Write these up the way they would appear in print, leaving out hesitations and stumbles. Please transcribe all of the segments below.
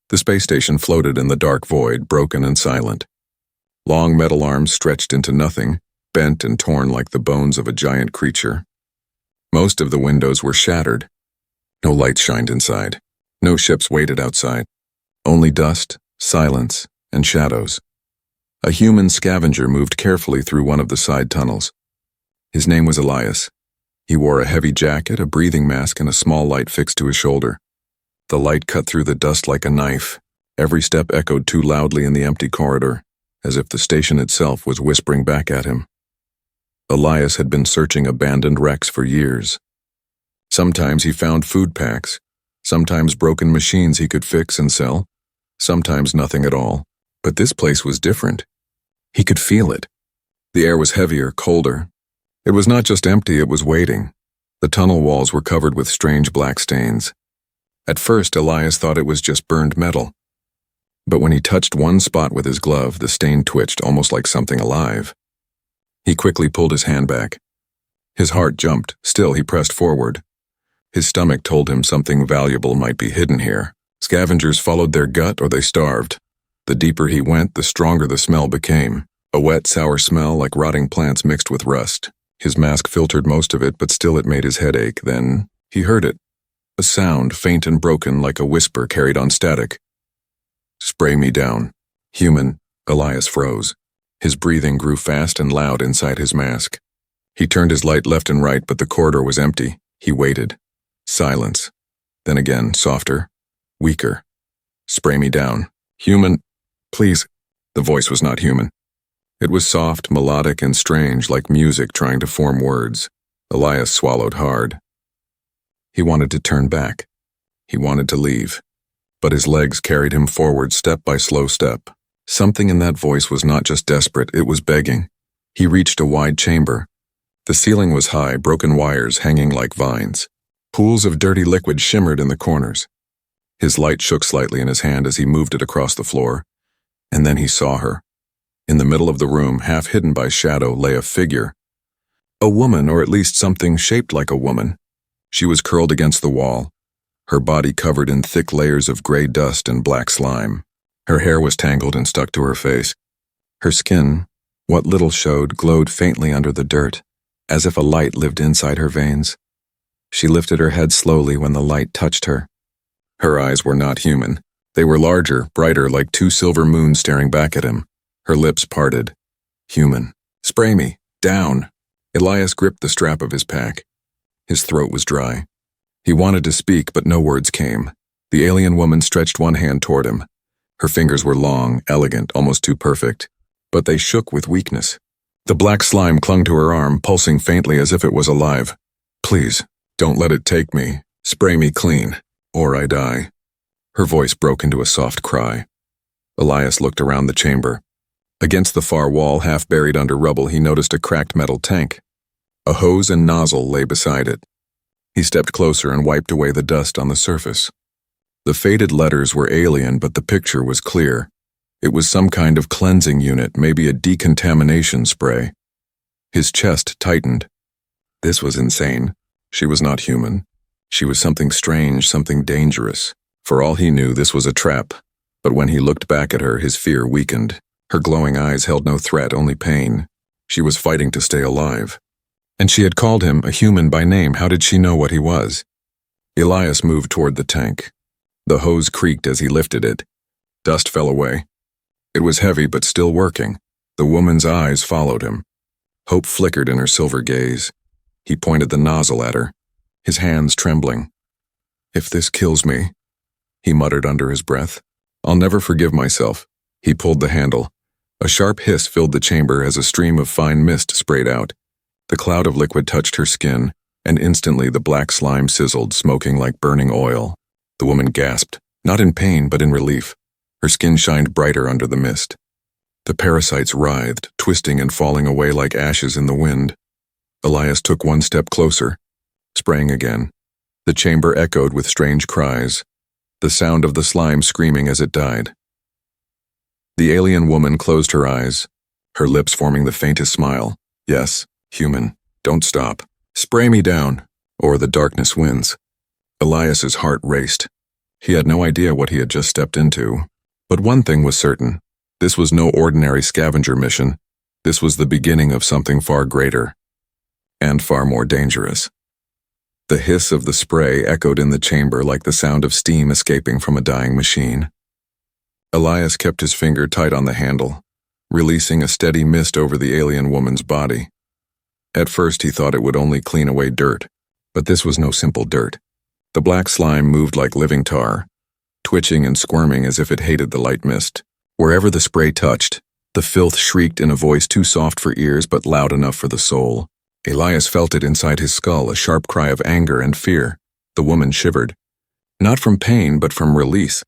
The space station floated in the dark void, broken and silent. Long metal arms stretched into nothing, bent and torn like the bones of a giant creature. Most of the windows were shattered. No light shined inside. No ships waited outside. Only dust, silence, and shadows. A human scavenger moved carefully through one of the side tunnels. His name was Elias. He wore a heavy jacket, a breathing mask, and a small light fixed to his shoulder. The light cut through the dust like a knife. Every step echoed too loudly in the empty corridor, as if the station itself was whispering back at him. Elias had been searching abandoned wrecks for years. Sometimes he found food packs, sometimes broken machines he could fix and sell, sometimes nothing at all. But this place was different. He could feel it. The air was heavier, colder. It was not just empty, it was waiting. The tunnel walls were covered with strange black stains. At first, Elias thought it was just burned metal. But when he touched one spot with his glove, the stain twitched almost like something alive. He quickly pulled his hand back. His heart jumped. Still, he pressed forward. His stomach told him something valuable might be hidden here. Scavengers followed their gut or they starved. The deeper he went, the stronger the smell became. A wet, sour smell like rotting plants mixed with rust. His mask filtered most of it, but still it made his head ache. Then he heard it. A sound, faint and broken, like a whisper carried on static. "Spray me down." Human. Elias froze. His breathing grew fast and loud inside his mask. He turned his light left and right, but the corridor was empty. He waited. Silence. Then again, softer. Weaker. "Spray me down." "Human. Please." The voice was not human. It was soft, melodic, and strange, like music trying to form words. Elias swallowed hard. He wanted to turn back. He wanted to leave. But his legs carried him forward step by slow step. Something in that voice was not just desperate, it was begging. He reached a wide chamber. The ceiling was high, broken wires hanging like vines. Pools of dirty liquid shimmered in the corners. His light shook slightly in his hand as he moved it across the floor. And then he saw her. In the middle of the room, half hidden by shadow, lay a figure. A woman, or at least something shaped like a woman. She was curled against the wall, her body covered in thick layers of gray dust and black slime. Her hair was tangled and stuck to her face. Her skin, what little showed, glowed faintly under the dirt, as if a light lived inside her veins. She lifted her head slowly when the light touched her. Her eyes were not human. They were larger, brighter, like two silver moons staring back at him. Her lips parted. Human. "Spray me. Down." Elias gripped the strap of his pack. His throat was dry. He wanted to speak, but no words came. The alien woman stretched one hand toward him. Her fingers were long, elegant, almost too perfect. But they shook with weakness. The black slime clung to her arm, pulsing faintly as if it was alive. "Please, don't let it take me. Spray me clean, or I die." Her voice broke into a soft cry. Elias looked around the chamber. Against the far wall, half buried under rubble, he noticed a cracked metal tank. A hose and nozzle lay beside it. He stepped closer and wiped away the dust on the surface. The faded letters were alien, but the picture was clear. It was some kind of cleansing unit, maybe a decontamination spray. His chest tightened. This was insane. She was not human. She was something strange, something dangerous. For all he knew, this was a trap. But when he looked back at her, his fear weakened. Her glowing eyes held no threat, only pain. She was fighting to stay alive. And she had called him a human by name. How did she know what he was? Elias moved toward the tank. The hose creaked as he lifted it. Dust fell away. It was heavy but still working. The woman's eyes followed him. Hope flickered in her silver gaze. He pointed the nozzle at her, his hands trembling. "If this kills me," he muttered under his breath, "I'll never forgive myself." He pulled the handle. A sharp hiss filled the chamber as a stream of fine mist sprayed out. The cloud of liquid touched her skin, and instantly the black slime sizzled, smoking like burning oil. The woman gasped, not in pain but in relief. Her skin shined brighter under the mist. The parasites writhed, twisting and falling away like ashes in the wind. Elias took one step closer, spraying again. The chamber echoed with strange cries, the sound of the slime screaming as it died. The alien woman closed her eyes, her lips forming the faintest smile. "Yes, human, don't stop. Spray me down, or the darkness wins." Elias's heart raced. He had no idea what he had just stepped into. But one thing was certain. This was no ordinary scavenger mission. This was the beginning of something far greater. And far more dangerous. The hiss of the spray echoed in the chamber like the sound of steam escaping from a dying machine. Elias kept his finger tight on the handle, releasing a steady mist over the alien woman's body. At first he thought it would only clean away dirt, but this was no simple dirt. The black slime moved like living tar, twitching and squirming as if it hated the light mist. Wherever the spray touched, the filth shrieked in a voice too soft for ears but loud enough for the soul. Elias felt it inside his skull, a sharp cry of anger and fear. The woman shivered. Not from pain, but from release.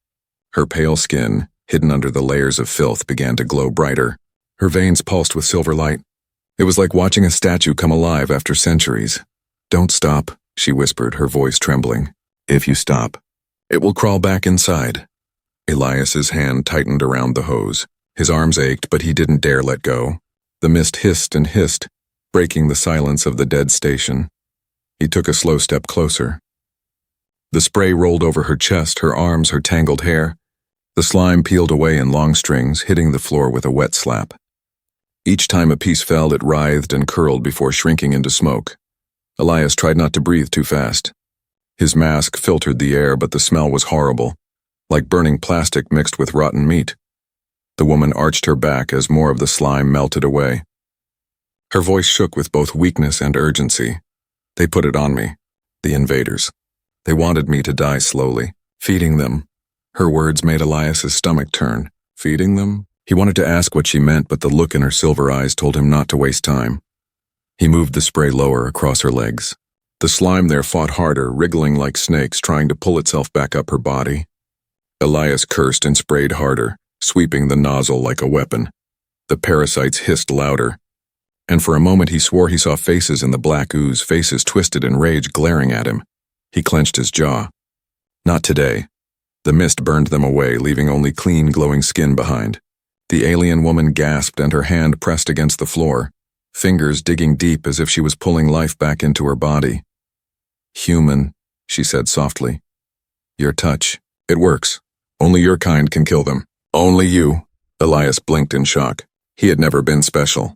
Her pale skin, hidden under the layers of filth, began to glow brighter. Her veins pulsed with silver light. It was like watching a statue come alive after centuries. "Don't stop," she whispered, her voice trembling. "If you stop, it will crawl back inside." Elias's hand tightened around the hose. His arms ached, but he didn't dare let go. The mist hissed and hissed, breaking the silence of the dead station. He took a slow step closer. The spray rolled over her chest, her arms, her tangled hair. The slime peeled away in long strings, hitting the floor with a wet slap. Each time a piece fell, it writhed and curled before shrinking into smoke. Elias tried not to breathe too fast. His mask filtered the air, but the smell was horrible, like burning plastic mixed with rotten meat. The woman arched her back as more of the slime melted away. Her voice shook with both weakness and urgency. "They put it on me, the invaders. They wanted me to die slowly, feeding them." Her words made Elias's stomach turn. Feeding them? He wanted to ask what she meant, but the look in her silver eyes told him not to waste time. He moved the spray lower across her legs. The slime there fought harder, wriggling like snakes, trying to pull itself back up her body. Elias cursed and sprayed harder, sweeping the nozzle like a weapon. The parasites hissed louder, and for a moment he swore he saw faces in the black ooze, faces twisted in rage glaring at him. He clenched his jaw. Not today. The mist burned them away, leaving only clean, glowing skin behind. The alien woman gasped and her hand pressed against the floor, fingers digging deep as if she was pulling life back into her body. "Human," she said softly. "Your touch. It works. Only your kind can kill them. Only you." Elias blinked in shock. He had never been special.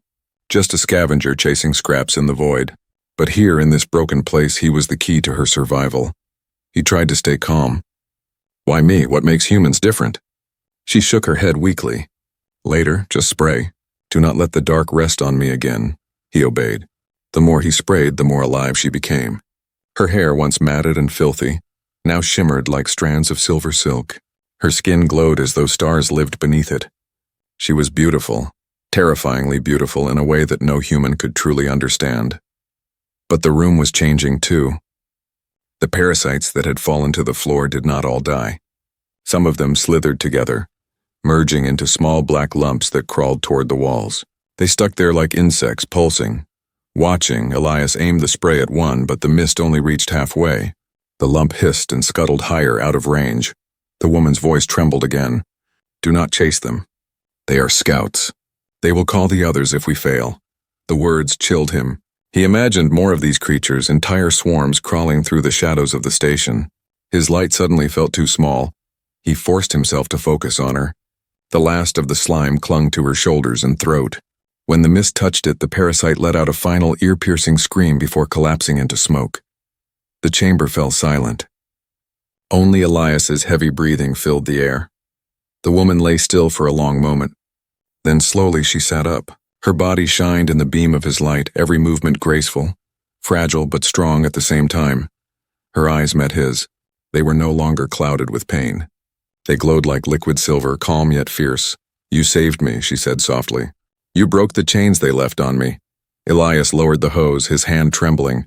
Just a scavenger chasing scraps in the void. But here in this broken place he was the key to her survival. He tried to stay calm. "Why me? What makes humans different?" She shook her head weakly. "Later, just spray. Do not let the dark rest on me again." He obeyed. The more he sprayed, the more alive she became. Her hair, once matted and filthy, now shimmered like strands of silver silk. Her skin glowed as though stars lived beneath it. She was beautiful, terrifyingly beautiful in a way that no human could truly understand. But the room was changing too. The parasites that had fallen to the floor did not all die. Some of them slithered together, merging into small black lumps that crawled toward the walls. They stuck there like insects, pulsing. Watching, Elias aimed the spray at one, but the mist only reached halfway. The lump hissed and scuttled higher, out of range. The woman's voice trembled again. "Do not chase them. They are scouts. They will call the others if we fail." The words chilled him. He imagined more of these creatures, entire swarms crawling through the shadows of the station. His light suddenly felt too small. He forced himself to focus on her. The last of the slime clung to her shoulders and throat. When the mist touched it, the parasite let out a final ear-piercing scream before collapsing into smoke. The chamber fell silent. Only Elias's heavy breathing filled the air. The woman lay still for a long moment. Then slowly she sat up. Her body shined in the beam of his light, every movement graceful, fragile but strong at the same time. Her eyes met his. They were no longer clouded with pain. They glowed like liquid silver, calm yet fierce. "You saved me," she said softly. "You broke the chains they left on me." Elias lowered the hose, his hand trembling.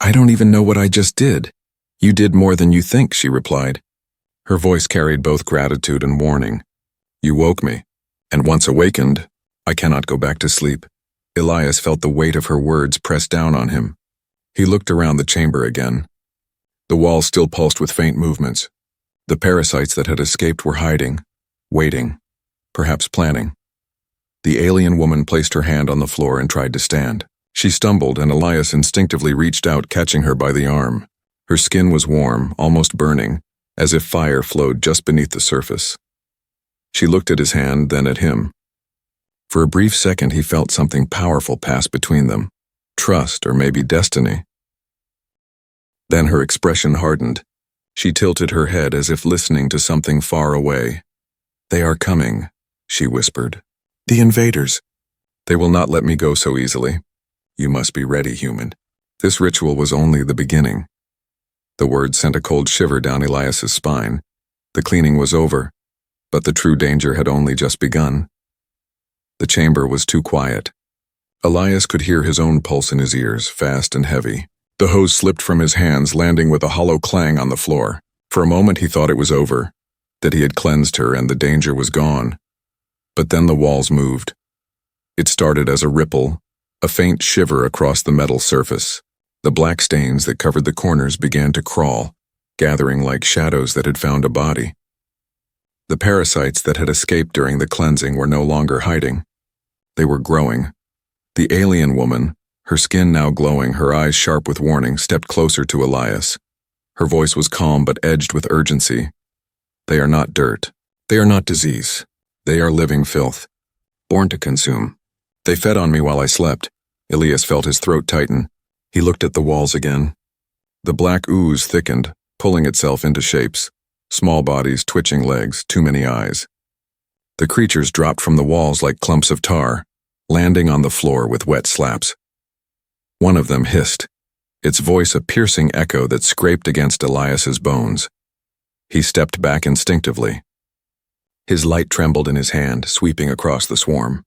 "I don't even know what I just did." "You did more than you think," she replied. Her voice carried both gratitude and warning. "You woke me, and once awakened, I cannot go back to sleep." Elias felt the weight of her words press down on him. He looked around the chamber again. The walls still pulsed with faint movements. The parasites that had escaped were hiding, waiting, perhaps planning. The alien woman placed her hand on the floor and tried to stand. She stumbled, and Elias instinctively reached out, catching her by the arm. Her skin was warm, almost burning, as if fire flowed just beneath the surface. She looked at his hand, then at him. For a brief second he felt something powerful pass between them, trust or maybe destiny. Then her expression hardened. She tilted her head as if listening to something far away. "They are coming," she whispered. "The invaders. They will not let me go so easily. You must be ready, human." This ritual was only the beginning. The words sent a cold shiver down Elias's spine. The cleaning was over, but the true danger had only just begun. The chamber was too quiet. Elias could hear his own pulse in his ears, fast and heavy. The hose slipped from his hands, landing with a hollow clang on the floor. For a moment he thought it was over, that he had cleansed her and the danger was gone. But then the walls moved. It started as a ripple, a faint shiver across the metal surface. The black stains that covered the corners began to crawl, gathering like shadows that had found a body. The parasites that had escaped during the cleansing were no longer hiding. They were growing. The alien woman, her skin now glowing, her eyes sharp with warning, stepped closer to Elias. Her voice was calm but edged with urgency. "They are not dirt. They are not disease. They are living filth, born to consume. They fed on me while I slept." Elias felt his throat tighten. He looked at the walls again. The black ooze thickened, pulling itself into shapes. Small bodies, twitching legs, too many eyes. The creatures dropped from the walls like clumps of tar, landing on the floor with wet slaps. One of them hissed, its voice a piercing echo that scraped against Elias's bones. He stepped back instinctively. His light trembled in his hand, sweeping across the swarm.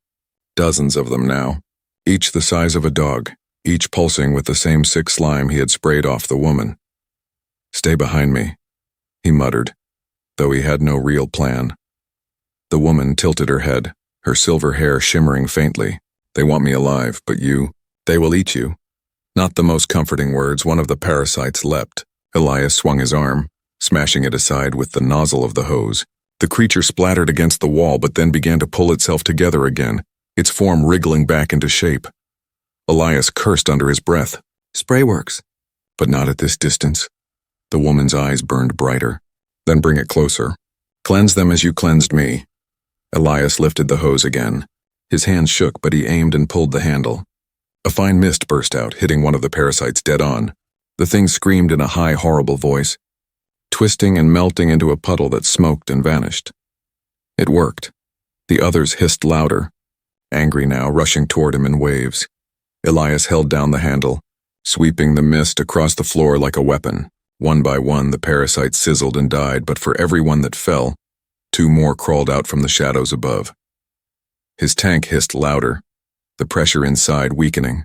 Dozens of them now, each the size of a dog, each pulsing with the same sick slime he had sprayed off the woman. "Stay behind me," he muttered, though he had no real plan. The woman tilted her head, her silver hair shimmering faintly. "They want me alive, but you, they will eat you." Not the most comforting words. One of the parasites leapt. Elias swung his arm, smashing it aside with the nozzle of the hose. The creature splattered against the wall but then began to pull itself together again, its form wriggling back into shape. Elias cursed under his breath. "Spray works." "But not at this distance." The woman's eyes burned brighter. "Then bring it closer. Cleanse them as you cleansed me." Elias lifted the hose again. His hands shook, but he aimed and pulled the handle. A fine mist burst out, hitting one of the parasites dead on. The thing screamed in a high, horrible voice, twisting and melting into a puddle that smoked and vanished. It worked. The others hissed louder, angry now, rushing toward him in waves. Elias held down the handle, sweeping the mist across the floor like a weapon. One by one, the parasites sizzled and died, but for every one that fell, 2 more crawled out from the shadows above. His tank hissed louder, the pressure inside weakening.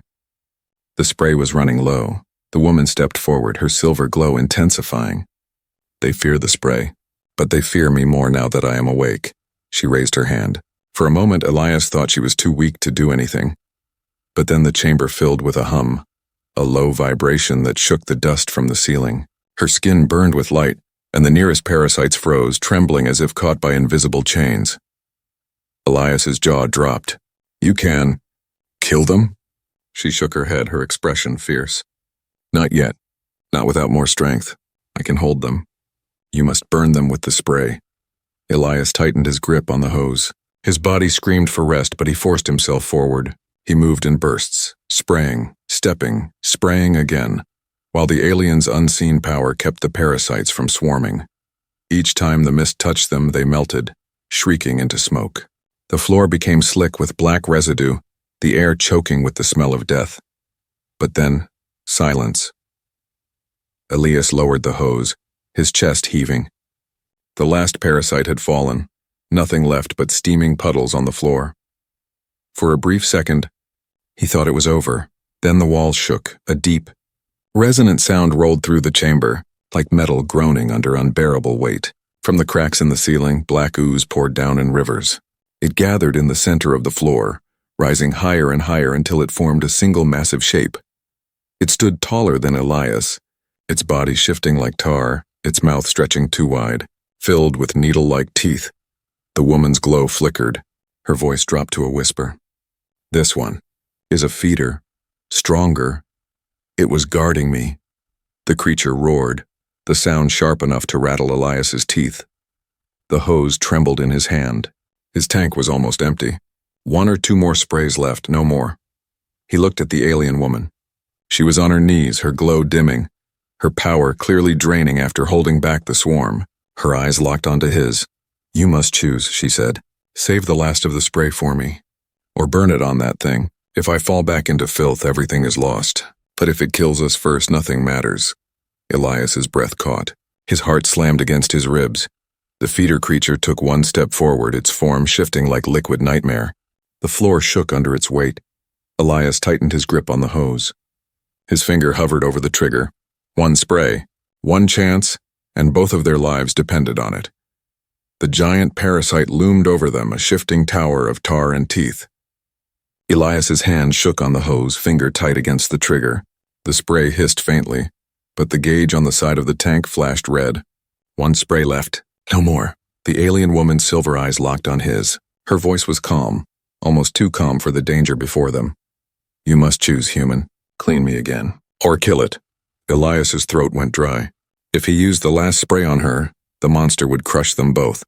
The spray was running low. The woman stepped forward, her silver glow intensifying. "They fear the spray, but they fear me more now that I am awake." She raised her hand. For a moment, Elias thought she was too weak to do anything. But then the chamber filled with a hum, a low vibration that shook the dust from the ceiling. Her skin burned with light, and the nearest parasites froze, trembling as if caught by invisible chains. Elias's jaw dropped. "You can kill them?" She shook her head, her expression fierce. "Not yet. Not without more strength. I can hold them. You must burn them with the spray." Elias tightened his grip on the hose. His body screamed for rest, but he forced himself forward. He moved in bursts, spraying, stepping, spraying again, while the alien's unseen power kept the parasites from swarming. Each time the mist touched them, they melted, shrieking into smoke. The floor became slick with black residue, the air choking with the smell of death. But then, silence. Elias lowered the hose, his chest heaving. The last parasite had fallen, nothing left but steaming puddles on the floor. For a brief second, he thought it was over. Then the walls shook, a deep, resonant sound rolled through the chamber, like metal groaning under unbearable weight. From the cracks in the ceiling, black ooze poured down in rivers. It gathered in the center of the floor, rising higher and higher until it formed a single massive shape. It stood taller than Elias, its body shifting like tar, its mouth stretching too wide, filled with needle-like teeth. The woman's glow flickered. Her voice dropped to a whisper. "This one is a feeder, stronger. It was guarding me." The creature roared, the sound sharp enough to rattle Elias's teeth. The hose trembled in his hand. His tank was almost empty. 1 or 2 more sprays left, no more. He looked at the alien woman. She was on her knees, her glow dimming, her power clearly draining after holding back the swarm. Her eyes locked onto his. "You must choose," she said. "Save the last of the spray for me. Or burn it on that thing. If I fall back into filth, everything is lost. But if it kills us first, nothing matters." Elias's breath caught. His heart slammed against his ribs. The feeder creature took 1 step forward, its form shifting like liquid nightmare. The floor shook under its weight. Elias tightened his grip on the hose. His finger hovered over the trigger. 1 spray, 1 chance, and both of their lives depended on it. The giant parasite loomed over them, a shifting tower of tar and teeth. Elias's hand shook on the hose, finger tight against the trigger. The spray hissed faintly, but the gauge on the side of the tank flashed red. 1 spray left. No more. The alien woman's silver eyes locked on his. Her voice was calm, almost too calm for the danger before them. "You must choose, human. Clean me again. Or kill it." Elias's throat went dry. If he used the last spray on her, the monster would crush them both.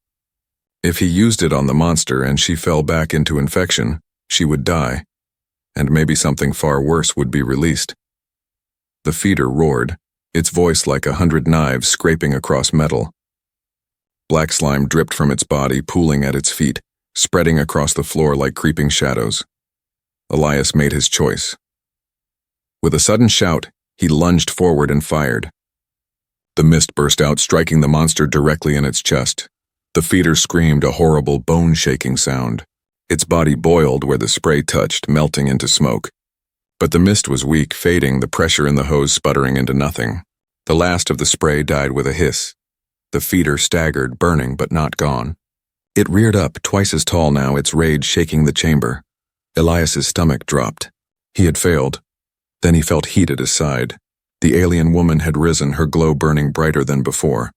If he used it on the monster and she fell back into infection, she would die, and maybe something far worse would be released. The feeder roared, its voice like 100 knives scraping across metal. Black slime dripped from its body, pooling at its feet, spreading across the floor like creeping shadows. Elias made his choice. With a sudden shout, he lunged forward and fired. The mist burst out, striking the monster directly in its chest. The feeder screamed a horrible, bone-shaking sound. Its body boiled where the spray touched, melting into smoke. But the mist was weak, fading, the pressure in the hose sputtering into nothing. The last of the spray died with a hiss. The feeder staggered, burning but not gone. It reared up, twice as tall now, its rage shaking the chamber. Elias's stomach dropped. He had failed. Then he felt heat at his side. The alien woman had risen, her glow burning brighter than before.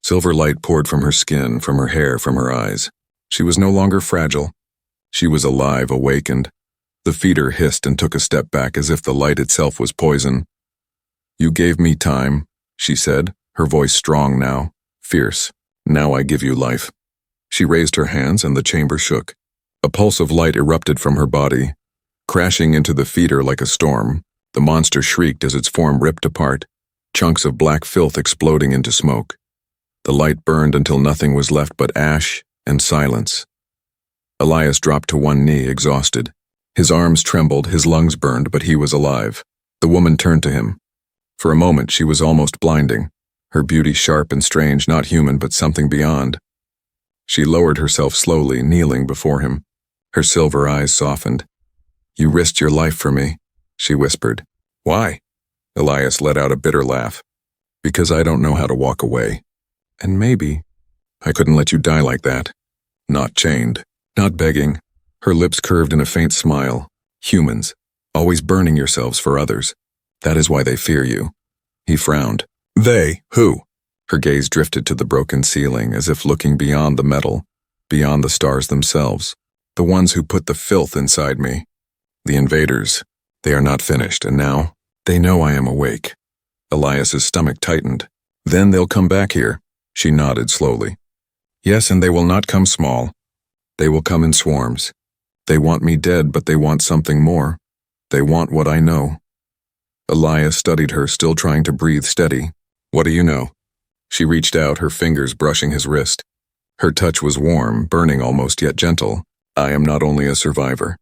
Silver light poured from her skin, from her hair, from her eyes. She was no longer fragile. She was alive, awakened. The feeder hissed and took a step back as if the light itself was poison. "You gave me time," she said, her voice strong now, fierce. "Now I give you life." She raised her hands and the chamber shook. A pulse of light erupted from her body. Crashing into the feeder like a storm, the monster shrieked as its form ripped apart, chunks of black filth exploding into smoke. The light burned until nothing was left but ash and silence. Elias dropped to 1 knee, exhausted. His arms trembled, his lungs burned, but he was alive. The woman turned to him. For a moment she was almost blinding, her beauty sharp and strange, not human but something beyond. She lowered herself slowly, kneeling before him. Her silver eyes softened. "You risked your life for me," she whispered. "Why?" Elias let out a bitter laugh. "Because I don't know how to walk away. And maybe I couldn't let you die like that. Not chained, not begging." Her lips curved in a faint smile. "Humans, always burning yourselves for others. That is why they fear you." He frowned. "They? Who?" Her gaze drifted to the broken ceiling, as if looking beyond the metal, beyond the stars themselves. "The ones who put the filth inside me. The invaders. They are not finished, and now they know I am awake." Elias's stomach tightened. "Then they'll come back here." She nodded slowly. "Yes, and they will not come small. They will come in swarms. They want me dead, but they want something more. They want what I know." Elias studied her, still trying to breathe steady. "What do you know?" She reached out, her fingers brushing his wrist. Her touch was warm, burning almost, yet gentle. "I am not only a survivor.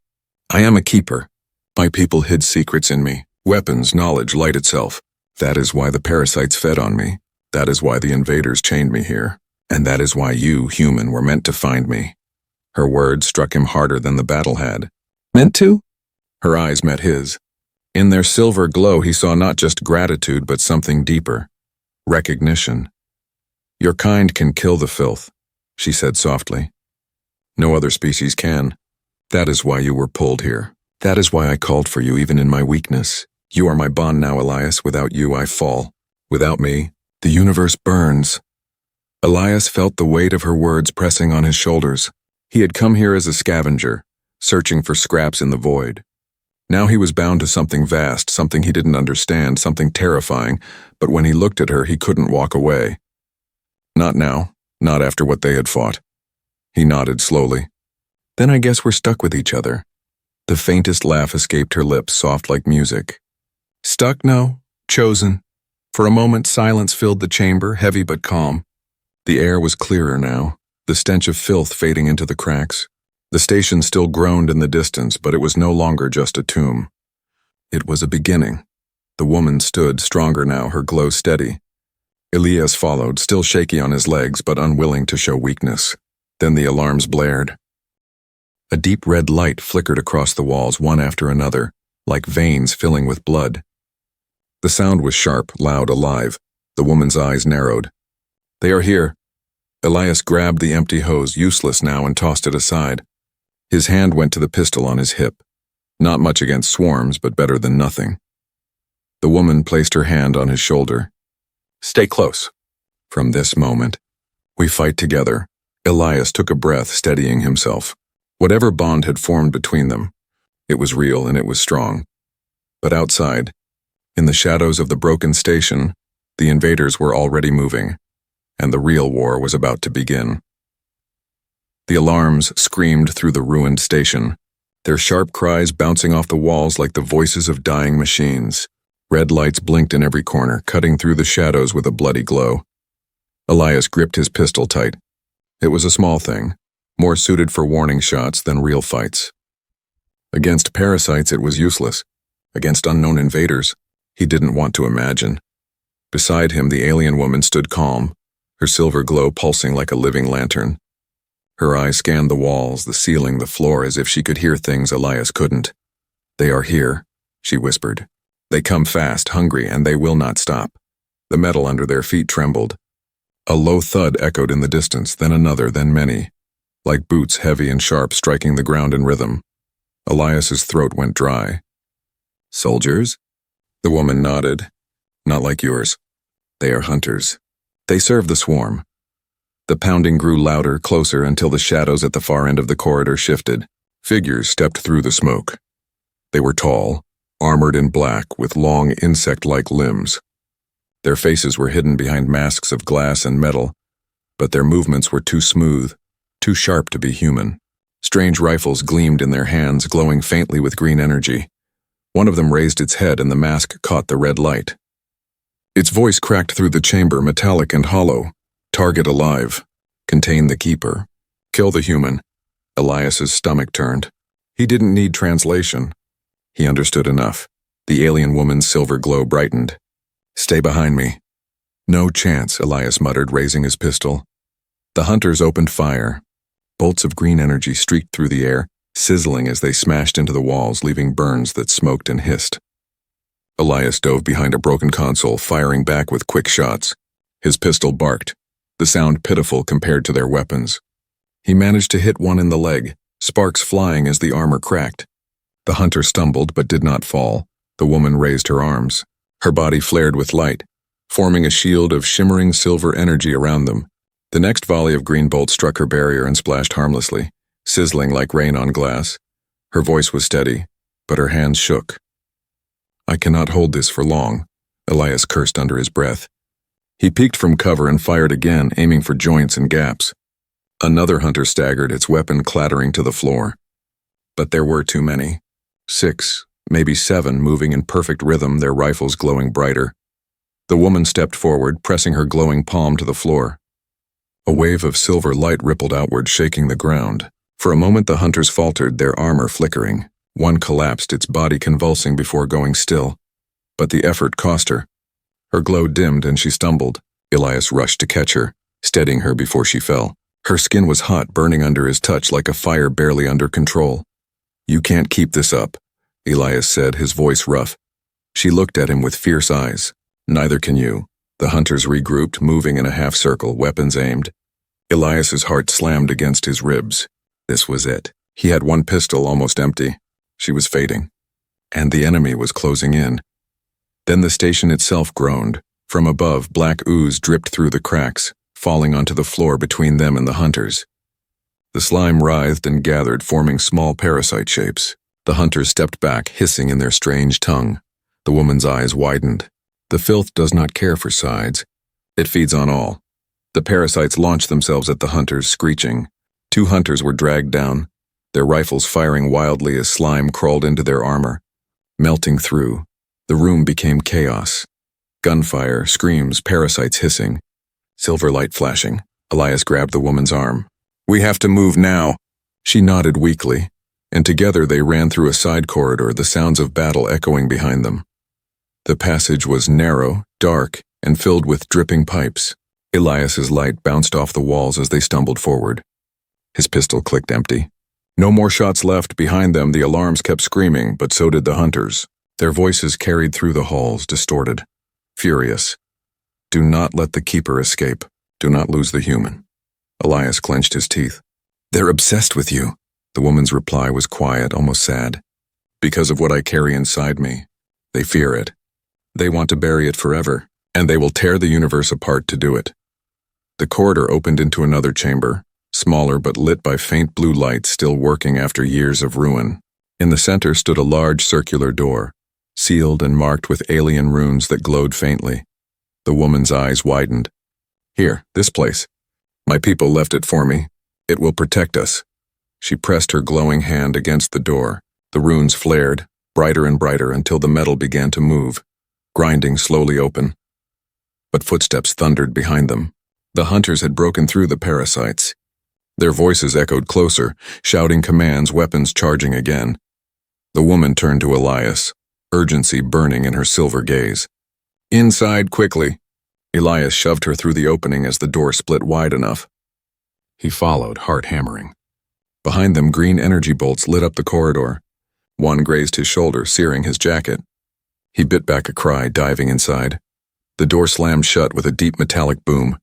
I am a keeper. My people hid secrets in me, weapons, knowledge, light itself. That is why the parasites fed on me. That is why the invaders chained me here. And that is why you, human, were meant to find me." Her words struck him harder than the battle had. "Meant to?" Her eyes met his. In their silver glow he saw not just gratitude but something deeper. Recognition. "Your kind can kill the filth," she said softly. "No other species can. That is why you were pulled here. That is why I called for you even in my weakness. You are my bond now, Elias. Without you, I fall. Without me, the universe burns." Elias felt the weight of her words pressing on his shoulders. He had come here as a scavenger, searching for scraps in the void. Now he was bound to something vast, something he didn't understand, something terrifying, but when he looked at her, he couldn't walk away. Not now, not after what they had fought. He nodded slowly. Then I guess we're stuck with each other. The faintest laugh escaped her lips, soft like music. Stuck? No. Chosen. For a moment, silence filled the chamber, heavy but calm. The air was clearer now, the stench of filth fading into the cracks. The station still groaned in the distance, but it was no longer just a tomb. It was a beginning. The woman stood, stronger now, her glow steady. Elias followed, still shaky on his legs, but unwilling to show weakness. Then the alarms blared. A deep red light flickered across the walls, one after another, like veins filling with blood. The sound was sharp, loud, alive. The woman's eyes narrowed. They are here. Elias grabbed the empty hose, useless now, and tossed it aside. His hand went to the pistol on his hip. Not much against swarms, but better than nothing. The woman placed her hand on his shoulder. Stay close. From this moment, we fight together. Elias took a breath, steadying himself. Whatever bond had formed between them, it was real and it was strong. But outside, in the shadows of the broken station, the invaders were already moving, and the real war was about to begin. The alarms screamed through the ruined station, their sharp cries bouncing off the walls like the voices of dying machines. Red lights blinked in every corner, cutting through the shadows with a bloody glow. Elias gripped his pistol tight. It was a small thing, more suited for warning shots than real fights. Against parasites it was useless. Against unknown invaders, he didn't want to imagine. Beside him, the alien woman stood calm, her silver glow pulsing like a living lantern. Her eyes scanned the walls, the ceiling, the floor, as if she could hear things Elias couldn't. They are here, she whispered. They come fast, hungry, and they will not stop. The metal under their feet trembled. A low thud echoed in the distance, then another, then many, like boots heavy and sharp striking the ground in rhythm. Elias's throat went dry. Soldiers? The woman nodded. Not like yours. They are hunters. They serve the swarm. The pounding grew louder, closer, until the shadows at the far end of the corridor shifted. Figures stepped through the smoke. They were tall, armored in black, with long insect-like limbs. Their faces were hidden behind masks of glass and metal, but their movements were too smooth, too sharp to be human. Strange rifles gleamed in their hands, glowing faintly with green energy. One of them raised its head and the mask caught the red light. Its voice cracked through the chamber, metallic and hollow. Target alive. Contain the keeper. Kill the human. Elias's stomach turned. He didn't need translation. He understood enough. The alien woman's silver glow brightened. Stay behind me. No chance, Elias muttered, raising his pistol. The hunters opened fire. Bolts of green energy streaked through the air, sizzling as they smashed into the walls, leaving burns that smoked and hissed. Elias dove behind a broken console, firing back with quick shots. His pistol barked, the sound pitiful compared to their weapons. He managed to hit one in the leg, sparks flying as the armor cracked. The hunter stumbled but did not fall. The woman raised her arms. Her body flared with light, forming a shield of shimmering silver energy around them. The next volley of green bolts struck her barrier and splashed harmlessly, sizzling like rain on glass. Her voice was steady, but her hands shook. I cannot hold this for long, Elias cursed under his breath. He peeked from cover and fired again, aiming for joints and gaps. Another hunter staggered, its weapon clattering to the floor. But there were too many. 6, maybe 7, moving in perfect rhythm, their rifles glowing brighter. The woman stepped forward, pressing her glowing palm to the floor. A wave of silver light rippled outward, shaking the ground. For a moment the hunters faltered, their armor flickering. One collapsed, its body convulsing before going still. But the effort cost her. Her glow dimmed and she stumbled. Elias rushed to catch her, steadying her before she fell. Her skin was hot, burning under his touch like a fire barely under control. You can't keep this up, Elias said, his voice rough. She looked at him with fierce eyes. Neither can you. The hunters regrouped, moving in a half circle, weapons aimed. Elias's heart slammed against his ribs. This was it. He had one pistol almost empty. She was fading. And the enemy was closing in. Then the station itself groaned. From above, black ooze dripped through the cracks, falling onto the floor between them and the hunters. The slime writhed and gathered, forming small parasite shapes. The hunters stepped back, hissing in their strange tongue. The woman's eyes widened. The filth does not care for sides. It feeds on all. The parasites launched themselves at the hunters, screeching. 2 hunters were dragged down, their rifles firing wildly as slime crawled into their armor. Melting through, the room became chaos. Gunfire, screams, parasites hissing. Silver light flashing. Elias grabbed the woman's arm. "We have to move now." She nodded weakly, and together they ran through a side corridor, the sounds of battle echoing behind them. The passage was narrow, dark, and filled with dripping pipes. Elias's light bounced off the walls as they stumbled forward. His pistol clicked empty. No more shots left. Behind them, the alarms kept screaming, but so did the hunters. Their voices carried through the halls, distorted, furious. "Do not let the keeper escape. Do not lose the human." Elias clenched his teeth. "They're obsessed with you." The woman's reply was quiet, almost sad. "Because of what I carry inside me. They fear it. They want to bury it forever, and they will tear the universe apart to do it." The corridor opened into another chamber, smaller but lit by faint blue lights still working after years of ruin. In the center stood a large circular door, sealed and marked with alien runes that glowed faintly. The woman's eyes widened. "Here, this place. My people left it for me. It will protect us." She pressed her glowing hand against the door. The runes flared, brighter and brighter, until the metal began to move, grinding slowly open. But footsteps thundered behind them. The hunters had broken through the parasites. Their voices echoed closer, shouting commands, weapons charging again. The woman turned to Elias, urgency burning in her silver gaze. "Inside, quickly." Elias shoved her through the opening as the door split wide enough. He followed, heart hammering. Behind them, green energy bolts lit up the corridor. One grazed his shoulder, searing his jacket. He bit back a cry, diving inside. The door slammed shut with a deep metallic boom,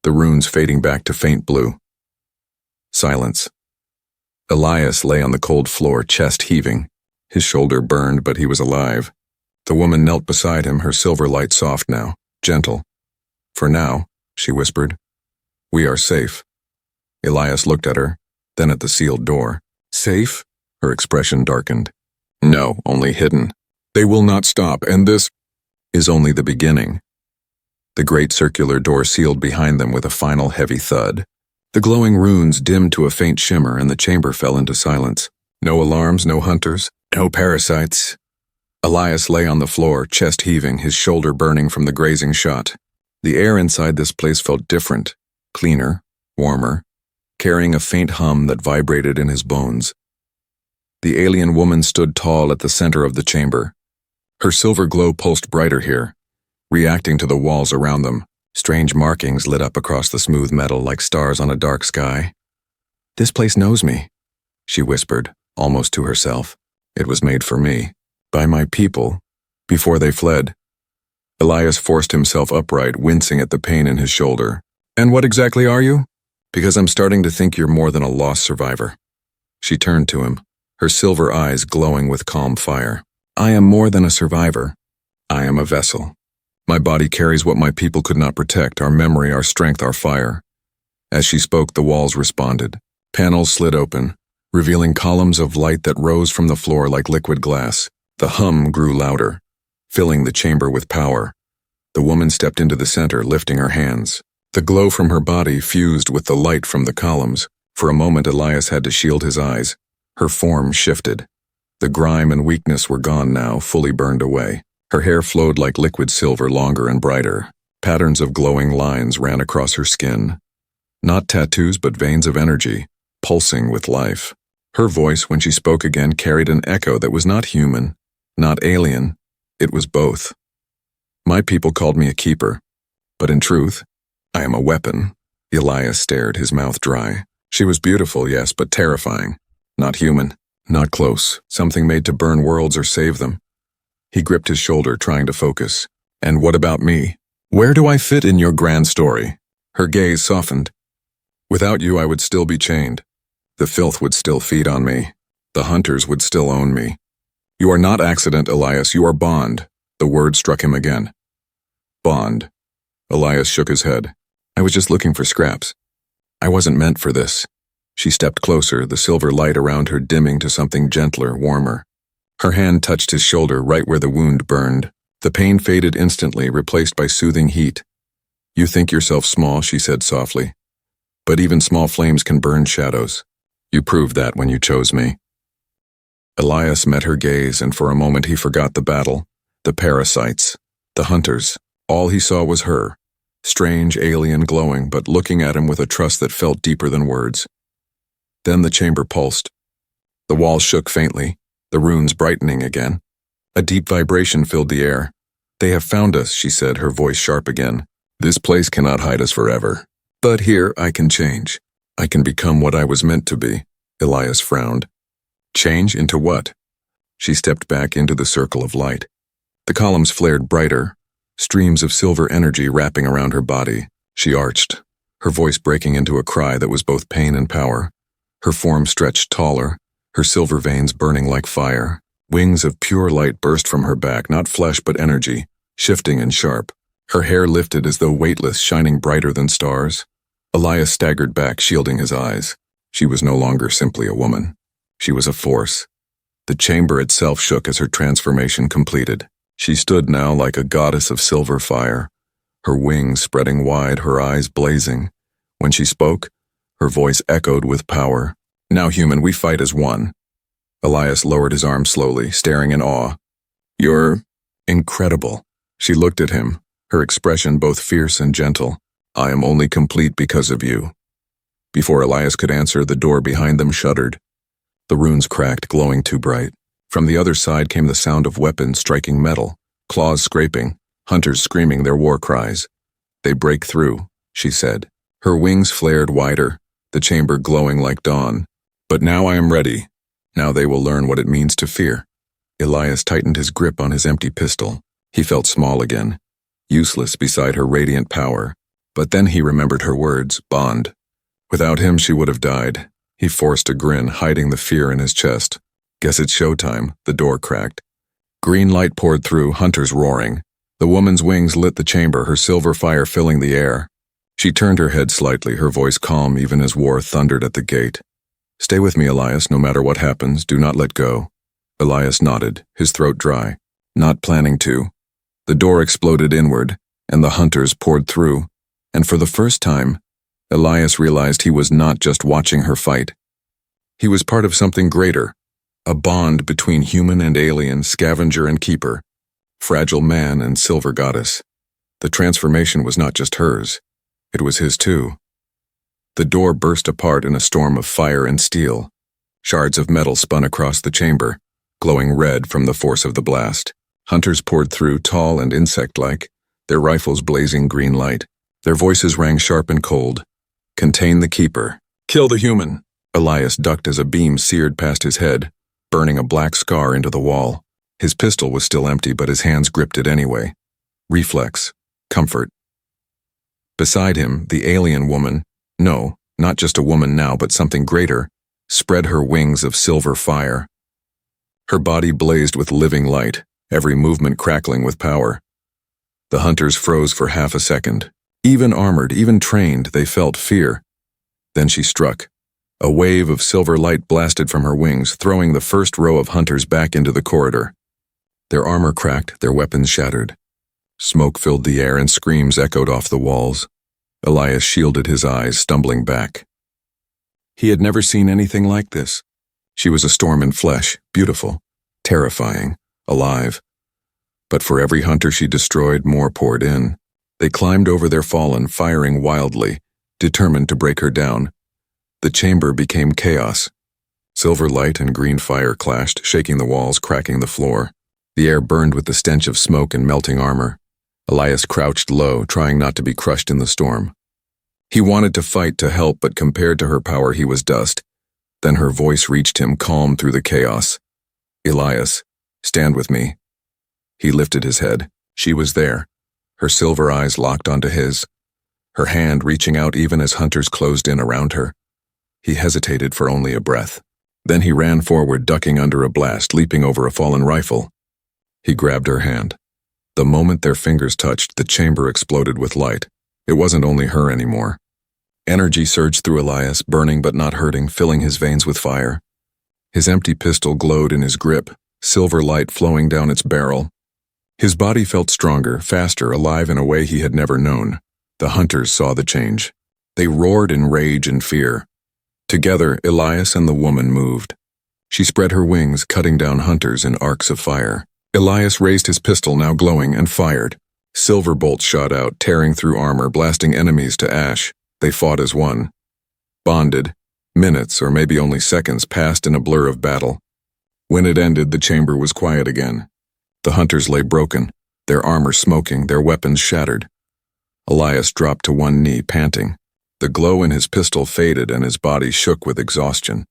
the runes fading back to faint blue. Silence. Elias lay on the cold floor, chest heaving. His shoulder burned, but he was alive. The woman knelt beside him, her silver light soft now, gentle. "For now," she whispered. "We are safe." Elias looked at her, then at the sealed door. "Safe?" Her expression darkened. "No, only hidden. They will not stop, and this is only the beginning." The great circular door sealed behind them with a final heavy thud. The glowing runes dimmed to a faint shimmer, and the chamber fell into silence. No alarms, no hunters, no parasites. Elias lay on the floor, chest heaving, his shoulder burning from the grazing shot. The air inside this place felt different, cleaner, warmer, carrying a faint hum that vibrated in his bones. The alien woman stood tall at the center of the chamber. Her silver glow pulsed brighter here, reacting to the walls around them. Strange markings lit up across the smooth metal like stars on a dark sky. "This place knows me," she whispered, almost to herself. "It was made for me, by my people, before they fled." Elias forced himself upright, wincing at the pain in his shoulder. "And what exactly are you?" "Because I'm starting to think you're more than a lost survivor." She turned to him, her silver eyes glowing with calm fire. "I am more than a survivor. I am a vessel. My body carries what my people could not protect, our memory, our strength, our fire." As she spoke, the walls responded. Panels slid open, revealing columns of light that rose from the floor like liquid glass. The hum grew louder, filling the chamber with power. The woman stepped into the center, lifting her hands. The glow from her body fused with the light from the columns. For a moment, Elias had to shield his eyes. Her form shifted. The grime and weakness were gone now, fully burned away. Her hair flowed like liquid silver, longer and brighter. Patterns of glowing lines ran across her skin. Not tattoos, but veins of energy, pulsing with life. Her voice, when she spoke again, carried an echo that was not human, not alien. It was both. "My people called me a keeper, but in truth, I am a weapon." Elias stared, his mouth dry. She was beautiful, yes, but terrifying. Not human, not close, something made to burn worlds or save them. He gripped his shoulder, trying to focus. "And what about me? Where do I fit in your grand story?" Her gaze softened. "Without you, I would still be chained. The filth would still feed on me. The hunters would still own me. You are not accident, Elias, you are bond." The word struck him again. Bond. Elias shook his head. "I was just looking for scraps. I wasn't meant for this." She stepped closer, the silver light around her dimming to something gentler, warmer. Her hand touched his shoulder right where the wound burned. The pain faded instantly, replaced by soothing heat. "You think yourself small," she said softly. "But even small flames can burn shadows. You proved that when you chose me." Elias met her gaze, and for a moment he forgot the battle, the parasites, the hunters. All he saw was her, strange, alien, glowing, but looking at him with a trust that felt deeper than words. Then the chamber pulsed. The walls shook faintly, the runes brightening again. A deep vibration filled the air. "They have found us," she said, her voice sharp again. "This place cannot hide us forever. But here I can change. I can become what I was meant to be." Elias frowned. "Change into what?" She stepped back into the circle of light. The columns flared brighter, streams of silver energy wrapping around her body. She arched, her voice breaking into a cry that was both pain and power. Her form stretched taller, her silver veins burning like fire. Wings of pure light burst from her back, not flesh but energy, shifting and sharp. Her hair lifted as though weightless, shining brighter than stars. Elias staggered back, shielding his eyes. She was no longer simply a woman. She was a force. The chamber itself shook as her transformation completed. She stood now like a goddess of silver fire, her wings spreading wide, her eyes blazing. When she spoke, her voice echoed with power. "Now, human, we fight as one." Elias lowered his arm slowly, staring in awe. "You're incredible." She looked at him, her expression both fierce and gentle. "I am only complete because of you." Before Elias could answer, the door behind them shuddered. The runes cracked, glowing too bright. From the other side came the sound of weapons striking metal, claws scraping, hunters screaming their war cries. "They break through," she said. Her wings flared wider, the chamber glowing like dawn. "But now I am ready. Now they will learn what it means to fear." Elias tightened his grip on his empty pistol. He felt small again, useless beside her radiant power. But then he remembered her words, bond. Without him she would have died. He forced a grin, hiding the fear in his chest. "Guess it's showtime." The door cracked. Green light poured through, hunters roaring. The woman's wings lit the chamber, her silver fire filling the air. She turned her head slightly, her voice calm even as war thundered at the gate. "Stay with me, Elias, no matter what happens. Do not let go." Elias nodded, his throat dry. Not planning to. The door exploded inward, and the hunters poured through. And for the first time, Elias realized he was not just watching her fight. He was part of something greater, a bond between human and alien, scavenger and keeper, fragile man and silver goddess. The transformation was not just hers, it was his too. The door burst apart in a storm of fire and steel. Shards of metal spun across the chamber, glowing red from the force of the blast. Hunters poured through, tall and insect-like, their rifles blazing green light. Their voices rang sharp and cold. "Contain the keeper. Kill the human." Elias ducked as a beam seared past his head, burning a black scar into the wall. His pistol was still empty, but his hands gripped it anyway. Reflex. Comfort. Beside him, the alien woman, no, not just a woman now, but something greater, spread her wings of silver fire. Her body blazed with living light, every movement crackling with power. The hunters froze for half a second. Even armored, even trained, they felt fear. Then she struck. A wave of silver light blasted from her wings, throwing the first row of hunters back into the corridor. Their armor cracked, their weapons shattered. Smoke filled the air and screams echoed off the walls. Elias shielded his eyes, stumbling back. He had never seen anything like this. She was a storm in flesh, beautiful, terrifying, alive. But for every hunter she destroyed, more poured in. They climbed over their fallen, firing wildly, determined to break her down. The chamber became chaos. Silver light and green fire clashed, shaking the walls, cracking the floor. The air burned with the stench of smoke and melting armor. Elias crouched low, trying not to be crushed in the storm. He wanted to fight, to help, but compared to her power he was dust. Then her voice reached him, calm through the chaos. "Elias, stand with me." He lifted his head. She was there, her silver eyes locked onto his, her hand reaching out even as hunters closed in around her. He hesitated for only a breath. Then he ran forward, ducking under a blast, leaping over a fallen rifle. He grabbed her hand. The moment their fingers touched, the chamber exploded with light. It wasn't only her anymore. Energy surged through Elias, burning but not hurting, filling his veins with fire. His empty pistol glowed in his grip, silver light flowing down its barrel. His body felt stronger, faster, alive in a way he had never known. The hunters saw the change. They roared in rage and fear. Together, Elias and the woman moved. She spread her wings, cutting down hunters in arcs of fire. Elias raised his pistol, now glowing, and fired. Silver bolts shot out, tearing through armor, blasting enemies to ash. They fought as one. Bonded, minutes or maybe only seconds passed in a blur of battle. When it ended, the chamber was quiet again. The hunters lay broken, their armor smoking, their weapons shattered. Elias dropped to one knee, panting. The glow in his pistol faded and his body shook with exhaustion.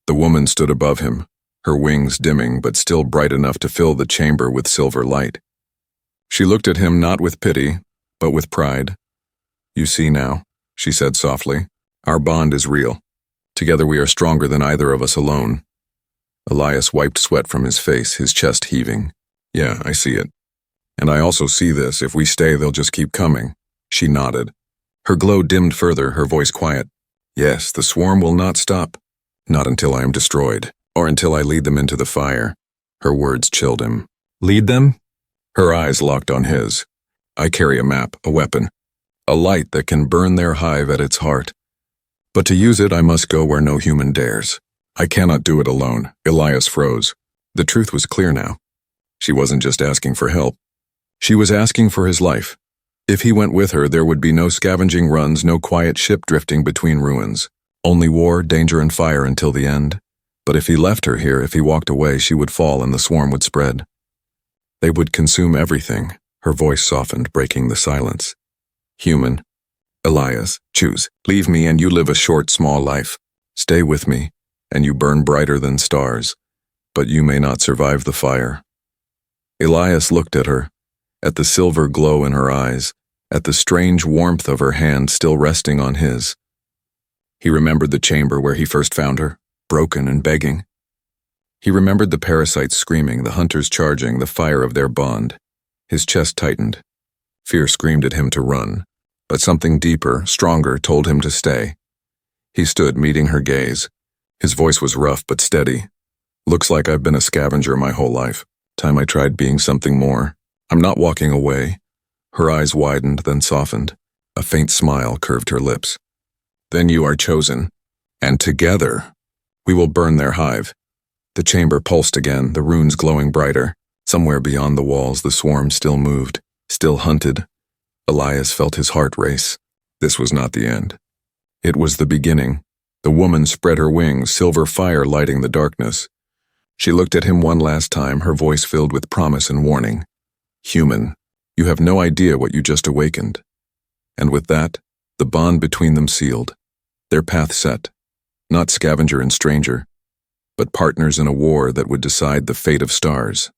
The woman stood above him, her wings dimming but still bright enough to fill the chamber with silver light. She looked at him not with pity, but with pride. "You see now," she said softly, "our bond is real. Together we are stronger than either of us alone." Elias wiped sweat from his face, his chest heaving. "Yeah, I see it. And I also see this. If we stay, they'll just keep coming." She nodded. Her glow dimmed further, her voice quiet. "Yes, the swarm will not stop. Not until I am destroyed, or until I lead them into the fire." Her words chilled him. "Lead them?" Her eyes locked on his. "I carry a map, a weapon, a light that can burn their hive at its heart. But to use it, I must go where no human dares. I cannot do it alone." Elias froze. The truth was clear now. She wasn't just asking for help. She was asking for his life. If he went with her, there would be no scavenging runs, no quiet ship drifting between ruins. Only war, danger, and fire until the end. But if he left her here, if he walked away, she would fall and the swarm would spread. They would consume everything. Her voice softened, breaking the silence. "Human. Elias, choose. Leave me and you live a short, small life. Stay with me, and you burn brighter than stars. But you may not survive the fire." Elias looked at her, at the silver glow in her eyes, at the strange warmth of her hand still resting on his. He remembered the chamber where he first found her, broken and begging. He remembered the parasites screaming, the hunters charging, the fire of their bond. His chest tightened. Fear screamed at him to run, but something deeper, stronger, told him to stay. He stood, meeting her gaze. His voice was rough but steady. "Looks like I've been a scavenger my whole life. Time I tried being something more. I'm not walking away." Her eyes widened, then softened. A faint smile curved her lips. "Then you are chosen, and together we will burn their hive." The chamber pulsed again, the runes glowing brighter. Somewhere beyond the walls, the swarm still moved, still hunted. Elias felt his heart race. This was not the end. It was the beginning. The woman spread her wings, silver fire lighting the darkness. She looked at him one last time, her voice filled with promise and warning. "Human, you have no idea what you just awakened." And with that, the bond between them sealed. Their path set. Not scavenger and stranger, but partners in a war that would decide the fate of stars.